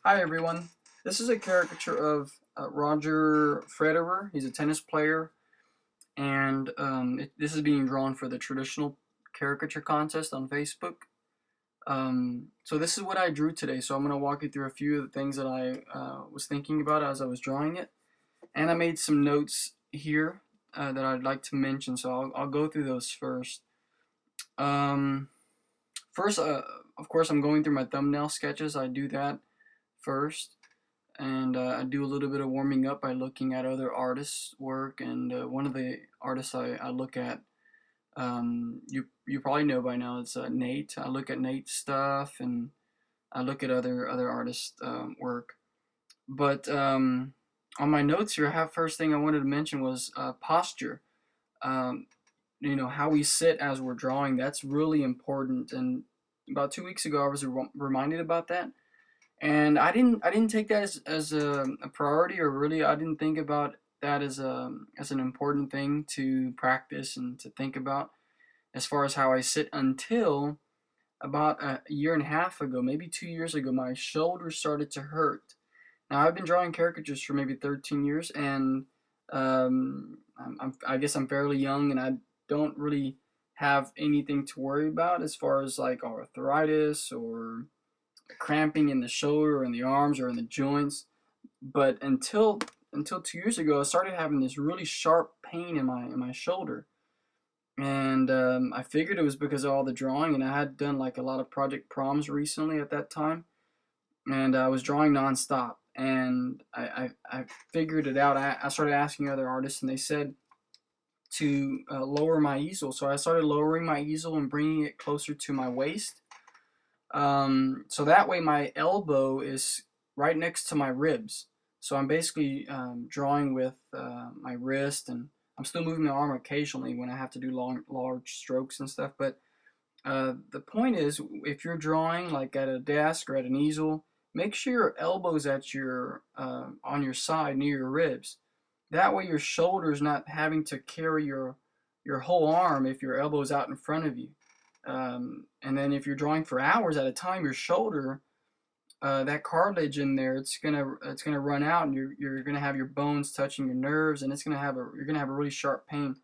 Hi everyone. This is a caricature of Roger Federer. He's a tennis player, and this is being drawn for the traditional caricature contest on Facebook. So this is what I drew today. So I'm going to walk you through a few of the things that I was thinking about as I was drawing it, and I made some notes here that I'd like to mention. So I'll go through those first. Um, First, of course, I'm going through my thumbnail sketches. I do that first. And I do a little bit of warming up by looking at other artists' work. And one of the artists I look at, you probably know by now, it's Nate. I look at Nate's stuff, and I look at other artists' work. But on my notes here, first thing I wanted to mention was posture. Um, how we sit as we're drawing. That's really important. And about 2 weeks ago, I was reminded about that, and I didn't take that as a priority, or really I didn't think about that as an important thing to practice and to think about as far as how I sit, until about a year and a half ago, maybe 2 years ago. My shoulders started to hurt. Now I've been drawing caricatures for maybe 13 years, and I guess I'm fairly young, and I don't really have anything to worry about as far as like arthritis or cramping in the shoulder or in the arms or in the joints. But until 2 years ago, I started having this really sharp pain in my shoulder, and I figured it was because of all the drawing. And I had done like a lot of project proms recently at that time, and I was drawing nonstop. And I figured it out. I started asking other artists, and they said to lower my easel. So I started lowering my easel and bringing it closer to my waist, so that way my elbow is right next to my ribs. So I'm basically drawing with my wrist, and I'm still moving the arm occasionally when I have to do large strokes and stuff. But the point is, if you're drawing like at a desk or at an easel, make sure your elbow's at your on your side near your ribs. That way your shoulder's not having to carry your whole arm if your elbow's out in front of you. And then if you're drawing for hours at a time, your shoulder, that cartilage in there, it's gonna run out, and you're gonna have your bones touching your nerves, and you're gonna have a really sharp pain,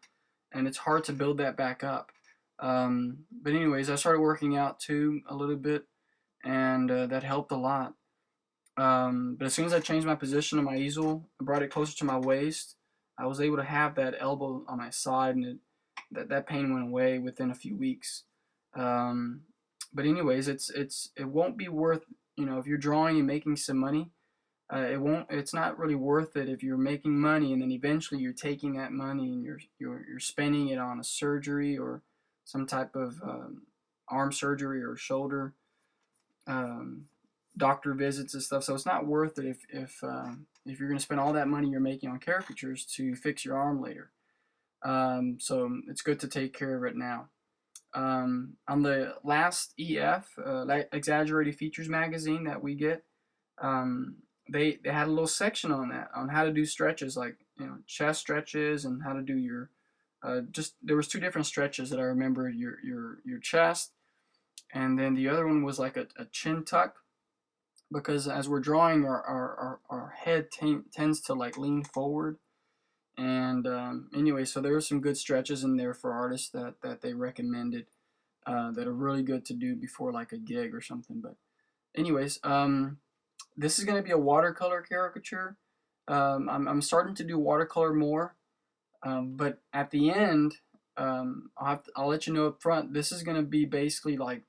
and it's hard to build that back up. But anyways, I started working out too a little bit, and that helped a lot. But as soon as I changed my position on my easel, I brought it closer to my waist, I was able to have that elbow on my side, and that pain went away within a few weeks. Um, but anyways, it won't be worth, if you're drawing and making some money. It's not really worth it if you're making money and then eventually you're taking that money and you're spending it on a surgery or some type of arm surgery or shoulder um, doctor visits and stuff. So it's not worth it if you're going to spend all that money you're making on caricatures to fix your arm later. So it's good to take care of it now. On the last EF, Exaggerated Features magazine that we get, um, they had a little section on that, on how to do stretches, like chest stretches, and how to do your just there was two different stretches that I remember: your chest, and then the other one was like a chin tuck, because as we're drawing, our head tends to like lean forward. And anyway, so there were some good stretches in there for artists that they recommended, that are really good to do before like a gig or something. But anyways, this is going to be a watercolor caricature. I'm starting to do watercolor more, but at the end, I'll let you know up front. This is going to be basically like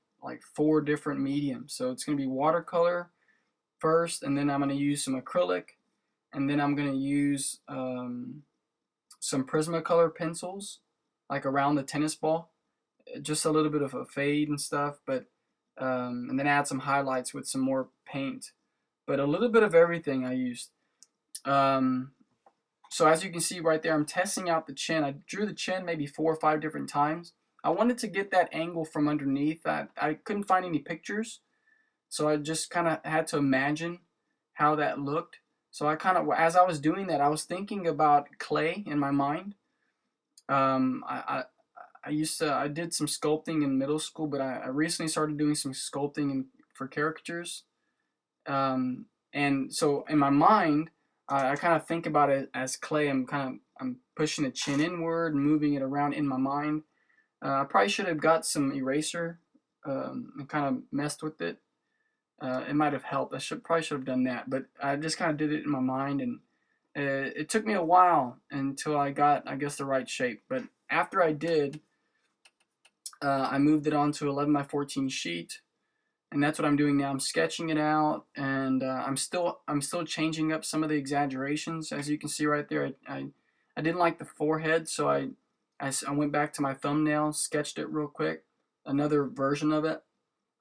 four different mediums. So it's going to be watercolor first, and then I'm going to use some acrylic, and then I'm going to use some Prismacolor pencils, like around the tennis ball, just a little bit of a fade and stuff, but and then add some highlights with some more paint, but a little bit of everything I used. Um, so as you can see right there, I'm testing out the chin. I drew the chin maybe 4 or 5 different times. I wanted to get that angle from underneath. I couldn't find any pictures, so I just kind of had to imagine how that looked. So as I was doing that, I was thinking about clay in my mind. Um, I, I did some sculpting in middle school, but I recently started doing some sculpting for caricatures. Um, And so in my mind, I kind of think about it as clay. I'm pushing the chin inward and moving it around in my mind. I probably should have got some eraser and kind of messed with it. It might have helped. Probably should have done that, but I just kind of did it in my mind, and it took me a while until I got, I guess, the right shape. But after I did, I moved it onto 11 by 14 sheet, and that's what I'm doing now. I'm sketching it out, and I'm still changing up some of the exaggerations, as you can see right there. I didn't like the forehead, so I went back to my thumbnail, sketched it real quick, another version of it,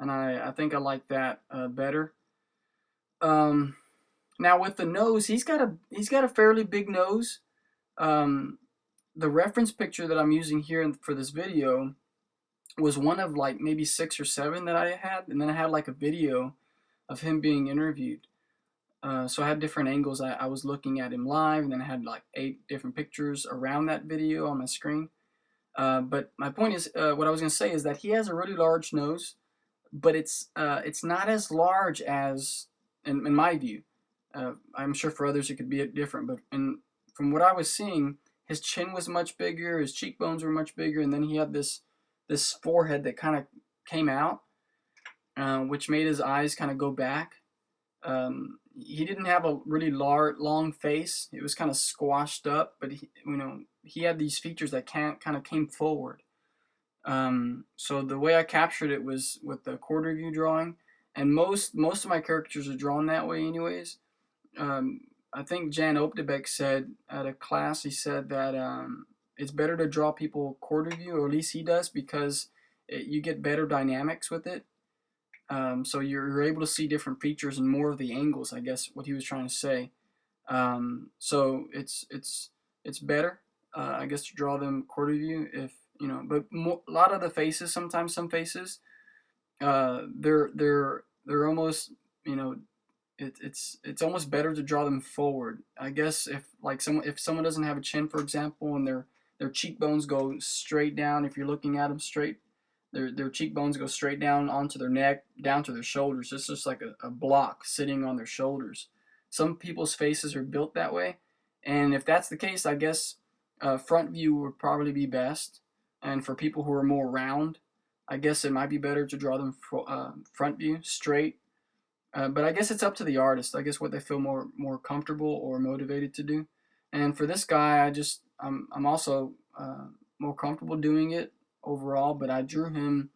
and I think I like that better. Now with the nose, he's got a fairly big nose. Um, the reference picture that I'm using here for this video was one of like maybe 6 or 7 that I had, and then I had like a video of him being interviewed. So I had different angles. I was looking at him live, and then I had like 8 different pictures around that video on my screen. But my point is, what I was going to say is that he has a really large nose, but it's not as large as, in my view. I'm sure for others it could be different, but from what I was seeing, his chin was much bigger, his cheekbones were much bigger, and then he had this forehead that kind of came out, which made his eyes kind of go back. He didn't have a really long face. It was kind of squashed up, but he had these features that kind of came forward. So the way I captured it was with the quarter view drawing, and most of my caricatures are drawn that way anyways. I think Jan Opdebeck said at a class, he said that it's better to draw people quarter view, or at least he does, because you get better dynamics with it. So you're able to see different features and more of the angles, I guess what he was trying to say. So it's better, I guess, to draw them quarter view, if but a lot of the faces, sometimes some faces, they're almost, it's almost better to draw them forward. I guess if someone doesn't have a chin, for example, and their cheekbones go straight down, if you're looking at them straight, their cheekbones go straight down onto their neck, down to their shoulders. It's just like a block sitting on their shoulders. Some people's faces are built that way, and if that's the case, I guess front view would probably be best. And for people who are more round, I guess it might be better to draw them front view, straight. But I guess it's up to the artist. I guess what they feel more comfortable or motivated to do. And for this guy, I'm also more comfortable doing it overall. But I drew him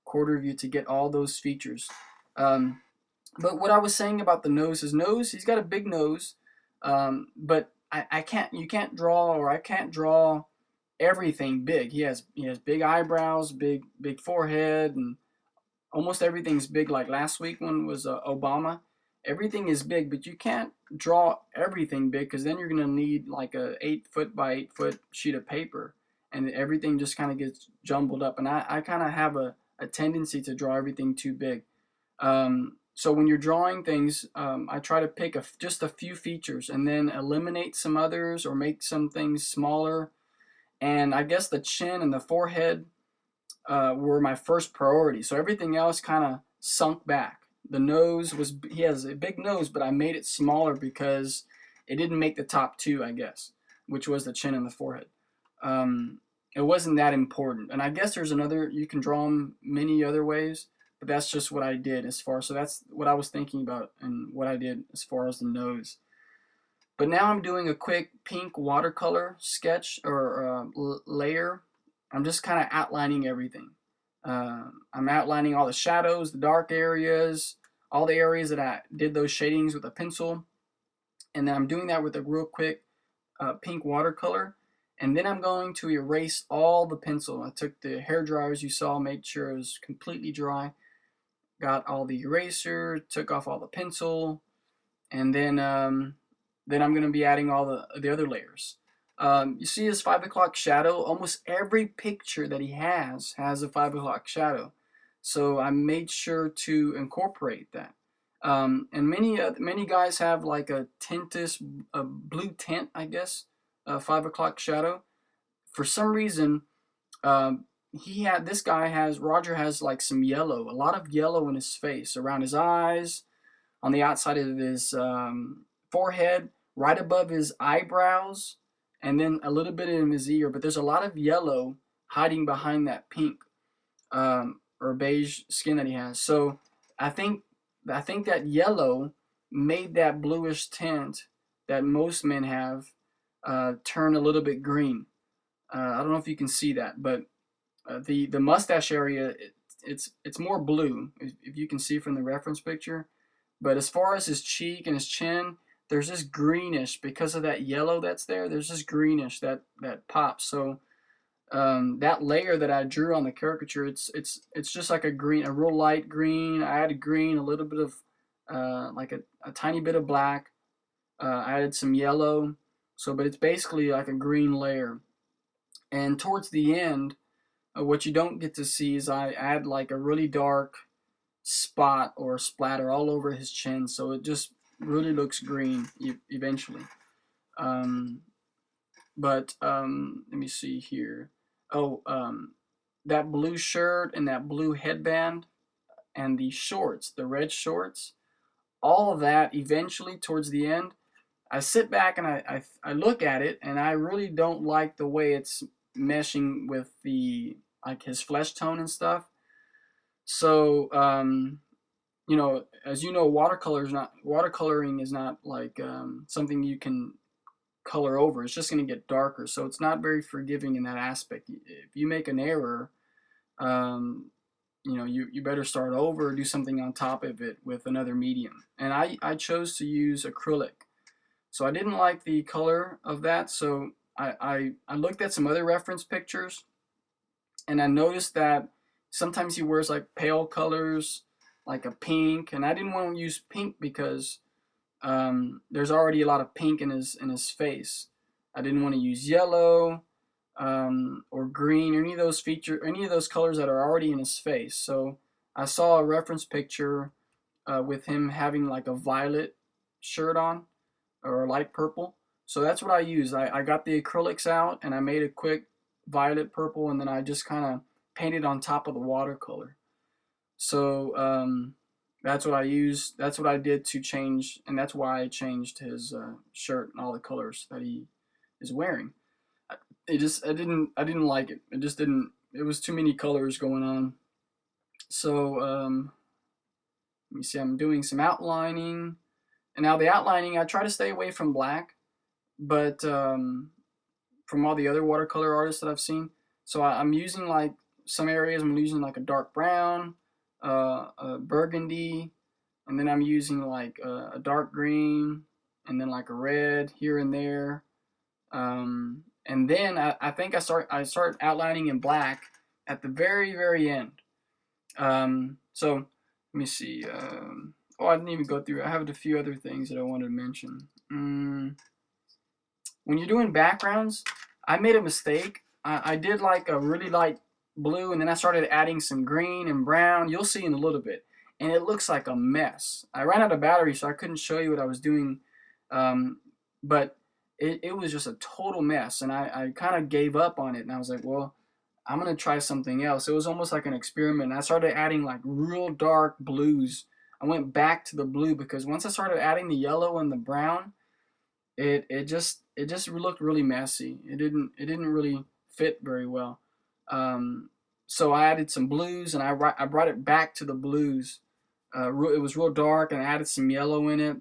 quarter view to get all those features. But what I was saying about the nose, he's got a big nose. But I can't draw everything big. He has big eyebrows, big forehead, and almost everything's big. Like last week one was Obama. Everything is big, but you can't draw everything big, because then you're gonna need like a 8 foot by 8 foot sheet of paper, and everything just kind of gets jumbled up. And I kind of have a tendency to draw everything too big. So when you're drawing things, I try to pick just a few features and then eliminate some others or make some things smaller. And I guess the chin and the forehead were my first priority. So everything else kind of sunk back. The nose he has a big nose, but I made it smaller because it didn't make the top 2, I guess, which was the chin and the forehead. It wasn't that important. And I guess you can draw them many other ways, but that's just what I did so that's what I was thinking about and what I did as far as the nose. But now I'm doing a quick pink watercolor sketch or layer. I'm just kind of outlining everything. I'm outlining all the shadows, the dark areas, all the areas that I did those shadings with a pencil. And then I'm doing that with a real quick pink watercolor. And then I'm going to erase all the pencil. I took the hair dryers you saw, made sure it was completely dry. Got all the eraser, took off all the pencil, and then I'm going to be adding all the other layers. You see his 5 o'clock shadow? Almost every picture that he has a 5 o'clock shadow. So I made sure to incorporate that. And many guys have like a blue tint, I guess, 5 o'clock shadow. For some reason, Roger has like some yellow, a lot of yellow in his face, around his eyes, on the outside of his forehead, right above his eyebrows, and then a little bit in his ear. But there's a lot of yellow hiding behind that pink or beige skin that he has. So I think I think that yellow made that bluish tint that most men have turn a little bit green. I don't know if you can see that, but the mustache area, it's more blue if you can see from the reference picture. But as far as his cheek and his chin, there's this greenish because of that yellow that's there. There's this greenish that pops. So that layer that I drew on the caricature, it's just like a green, a real light green. I added green, a little bit of like a tiny bit of black. I added some yellow. So, but it's basically like a green layer. And towards the end, what you don't get to see is I add like a really dark spot or splatter all over his chin, so it just really looks green eventually. Um, but let me see here. Oh, that blue shirt and that blue headband and the shorts, the red shorts, all of that eventually towards the end, I sit back and I look at it and I really don't like the way it's meshing with the like his flesh tone and stuff. So you know, as you know, watercoloring is not like something you can color over. It's just going to get darker, so it's not very forgiving in that aspect. If you make an error, um, you know, you better start over or do something on top of it with another medium. And I chose to use acrylic, so I didn't like the color of that. So I looked at some other reference pictures, and I noticed that sometimes he wears like pale colors, like a pink, and I didn't want to use pink because there's already a lot of pink in his face. I didn't want to use yellow or green or any of those colors that are already in his face. So I saw a reference picture with him having like a violet shirt on or a light purple. So that's what I used. I got the acrylics out and I made a quick violet purple, and then I just kind of painted on top of the watercolor. So that's what I used. That's what I did to change, and that's why I changed his shirt and all the colors that he is wearing. I didn't like it. It just didn't. It was too many colors going on. So let me see. I'm doing some outlining, and now the outlining I try to stay away from black, but from all the other watercolor artists that I've seen. So I'm using like some areas. I'm using like a dark brown, a burgundy, and then I'm using like a dark green, and then like a red here and there. And then I think I start outlining in black at the very end. So let me see. Oh, I didn't even go through. I have a few other things that I wanted to mention. When you're doing backgrounds, I made a mistake. I did like a really light blue, and then I started adding some green and brown. You'll see in a little bit, and it looks like a mess. I ran out of battery, so I couldn't show you what I was doing, but it was just a total mess, and I kind of gave up on it, and I was like, well, I'm gonna try something else. It was almost like an experiment. I started adding like real dark blues. I went back to the blue because once I started adding the yellow and the brown, it just looked really messy. It didn't really fit very well. So I added some blues, and I brought it back to the blues. It was real dark, and I added some yellow in it.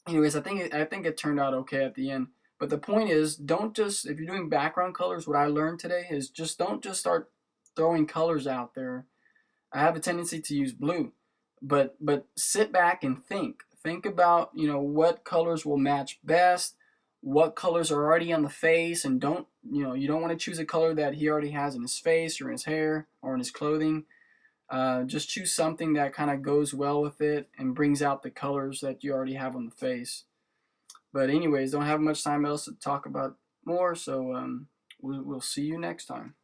Anyways, I think it turned out okay at the end. But the point is, don't just if you're doing background colors. What I learned today is just don't just start throwing colors out there. I have a tendency to use blue, but sit back and think. Think about what colors will match best, what colors are already on the face, and you don't want to choose a color that he already has in his face or in his hair or in his clothing. Just choose something that kind of goes well with it and brings out the colors that you already have on the face. But anyways, don't have much time else to talk about more, so we'll see you next time.